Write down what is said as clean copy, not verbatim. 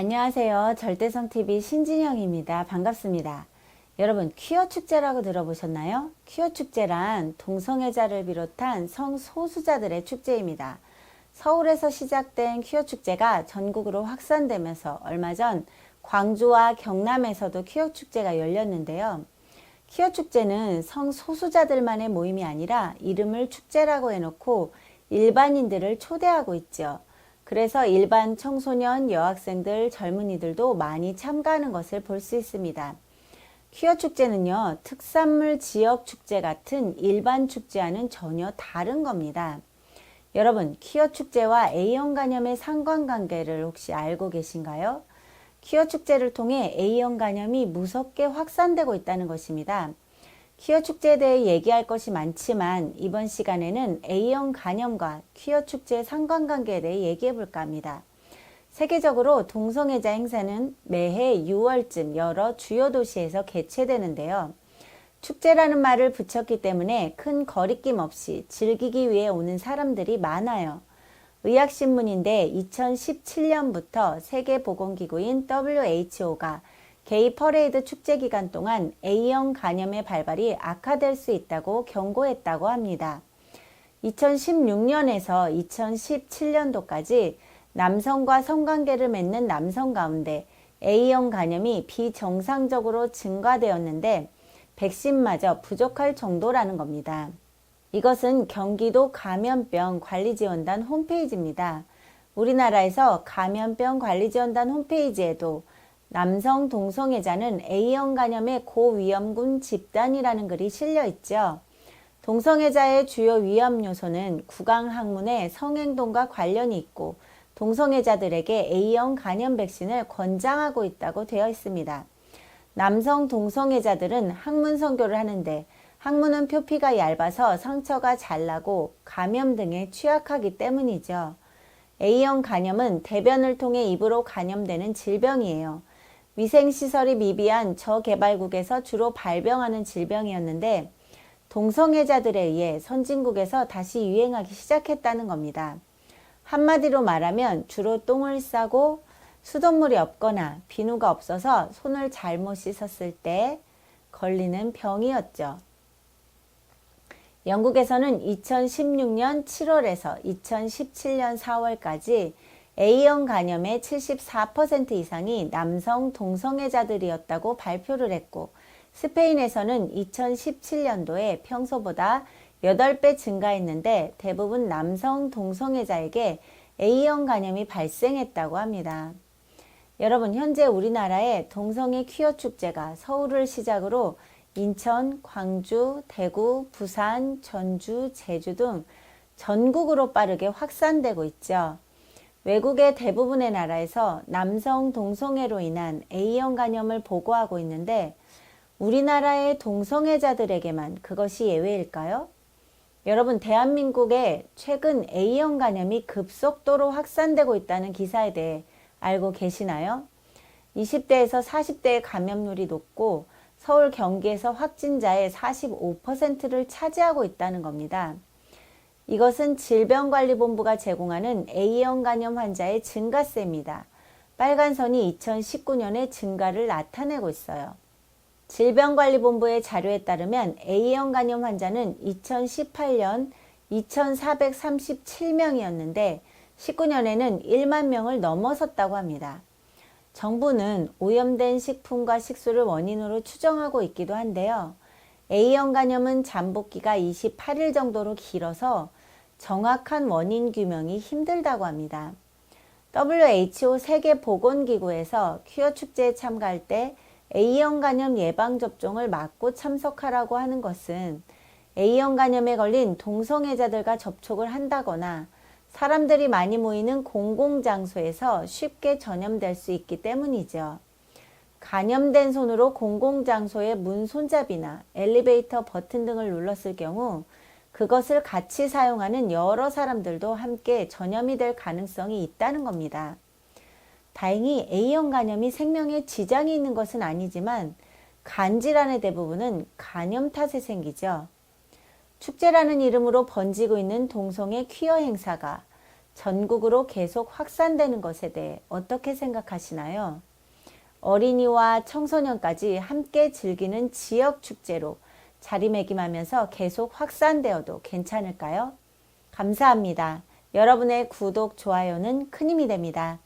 안녕하세요. 절대성TV 신진영입니다. 반갑습니다. 여러분, 퀴어 축제라고 들어보셨나요? 퀴어 축제란 동성애자를 비롯한 성소수자들의 축제입니다. 서울에서 시작된 퀴어 축제가 전국으로 확산되면서 얼마 전 광주와 경남에서도 퀴어 축제가 열렸는데요. 퀴어 축제는 성소수자들만의 모임이 아니라 이름을 축제라고 해놓고 일반인들을 초대하고 있죠. 그래서 일반 청소년, 여학생들, 젊은이들도 많이 참가하는 것을 볼 수 있습니다. 퀴어 축제는요, 특산물 지역 축제 같은 일반 축제와는 전혀 다른 겁니다. 여러분, 퀴어 축제와 A형 간염의 상관관계를 혹시 알고 계신가요? 퀴어 축제를 통해 A형 간염이 무섭게 확산되고 있다는 것입니다. 퀴어 축제에 대해 얘기할 것이 많지만 이번 시간에는 A형 간염과 퀴어 축제의 상관관계에 대해 얘기해 볼까 합니다. 세계적으로 동성애자 행사는 매해 6월쯤 여러 주요 도시에서 개최되는데요. 축제라는 말을 붙였기 때문에 큰 거리낌 없이 즐기기 위해 오는 사람들이 많아요. 의학신문인데 2017년부터 세계보건기구인 WHO가 게이 퍼레이드 축제 기간 동안 A형 간염의 발발이 악화될 수 있다고 경고했다고 합니다. 2016년에서 2017년도까지 남성과 성관계를 맺는 남성 가운데 A형 간염이 비정상적으로 증가되었는데 백신마저 부족할 정도라는 겁니다. 이것은 경기도 감염병 관리지원단 홈페이지입니다. 우리나라에서 감염병 관리지원단 홈페이지에도 남성 동성애자는 A형 간염의 고위험군 집단이라는 글이 실려 있죠. 동성애자의 주요 위험 요소는 구강학문의 성행동과 관련이 있고 동성애자들에게 A형 간염 백신을 권장하고 있다고 되어 있습니다. 남성 동성애자들은 항문 선교를 하는데 항문은 표피가 얇아서 상처가 잘 나고 감염 등에 취약하기 때문이죠. A형 간염은 대변을 통해 입으로 감염되는 질병이에요. 위생시설이 미비한 저개발국에서 주로 발병하는 질병이었는데 동성애자들에 의해 선진국에서 다시 유행하기 시작했다는 겁니다. 한마디로 말하면 주로 똥을 싸고 수돗물이 없거나 비누가 없어서 손을 잘못 씻었을 때 걸리는 병이었죠. 영국에서는 2016년 7월에서 2017년 4월까지 A형 간염의 74% 이상이 남성 동성애자들이었다고 발표를 했고 스페인에서는 2017년도에 평소보다 8배 증가했는데 대부분 남성 동성애자에게 A형 간염이 발생했다고 합니다. 여러분, 현재 우리나라의 동성애 퀴어 축제가 서울을 시작으로 인천, 광주, 대구, 부산, 전주, 제주 등 전국으로 빠르게 확산되고 있죠. 외국의 대부분의 나라에서 남성 동성애로 인한 A형 간염을 보고하고 있는데 우리나라의 동성애자들에게만 그것이 예외일까요? 여러분, 대한민국에 최근 A형 간염이 급속도로 확산되고 있다는 기사에 대해 알고 계시나요? 20대에서 40대의 감염률이 높고 서울, 경기에서 확진자의 45%를 차지하고 있다는 겁니다. 이것은 질병관리본부가 제공하는 A형 간염 환자의 증가세입니다. 빨간 선이 2019년의 증가를 나타내고 있어요. 질병관리본부의 자료에 따르면 A형 간염 환자는 2018년 2,437명이었는데 19년에는 1만 명을 넘어섰다고 합니다. 정부는 오염된 식품과 식수를 원인으로 추정하고 있기도 한데요. A형 간염은 잠복기가 28일 정도로 길어서 정확한 원인 규명이 힘들다고 합니다. WHO 세계보건기구에서 퀴어 축제에 참가할 때 A형 간염 예방접종을 맞고 참석하라고 하는 것은 A형 간염에 걸린 동성애자들과 접촉을 한다거나 사람들이 많이 모이는 공공장소에서 쉽게 전염될 수 있기 때문이죠. 감염된 손으로 공공장소의 문 손잡이나 엘리베이터 버튼 등을 눌렀을 경우 그것을 같이 사용하는 여러 사람들도 함께 전염이 될 가능성이 있다는 겁니다. 다행히 A형 간염이 생명에 지장이 있는 것은 아니지만 간질환의 대부분은 간염 탓에 생기죠. 축제라는 이름으로 번지고 있는 동성애 퀴어 행사가 전국으로 계속 확산되는 것에 대해 어떻게 생각하시나요? 어린이와 청소년까지 함께 즐기는 지역 축제로 자리매김하면서 계속 확산되어도 괜찮을까요? 감사합니다. 여러분의 구독, 좋아요는 큰 힘이 됩니다.